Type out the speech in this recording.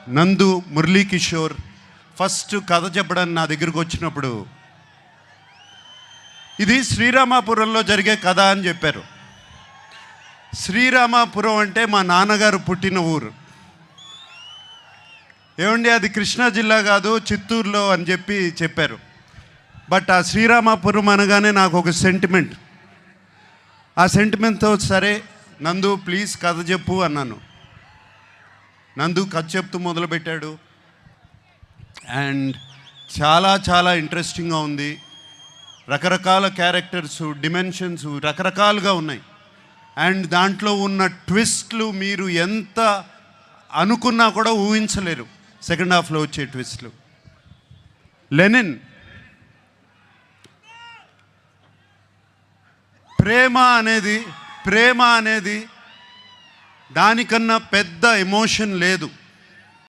నందు మురళీకిషోర్ ఫస్ట్ కథ చెప్పడానికి నా దగ్గరికి వచ్చినప్పుడు ఇది శ్రీరామాపురంలో జరిగే కథ అని చెప్పారు. శ్రీరామాపురం అంటే మా నాన్నగారు పుట్టిన ఊరు. ఏమండి అది కృష్ణా జిల్లా కాదు, చిత్తూరులో అని చెప్పారు. బట్ ఆ శ్రీరామాపురం అనగానే నాకు ఒక సెంటిమెంట్. ఆ సెంటిమెంట్తో సరే నందు ప్లీజ్ కథ చెప్పు అన్నాను. నందు కథ చెప్తూ మొదలుపెట్టాడు. అండ్ చాలా చాలా ఇంట్రెస్టింగ్గా ఉంది. రకరకాల క్యారెక్టర్స్, డిమెన్షన్స్ రకరకాలుగా ఉన్నాయి. అండ్ దాంట్లో ఉన్న ట్విస్ట్లు మీరు ఎంత అనుకున్నా కూడా ఊహించలేరు. సెకండ్ హాఫ్లో వచ్చే ట్విస్ట్లు. లెనిన్ ప్రేమ అనేది దానికన్నా పెద్ద ఎమోషన్ లేదు.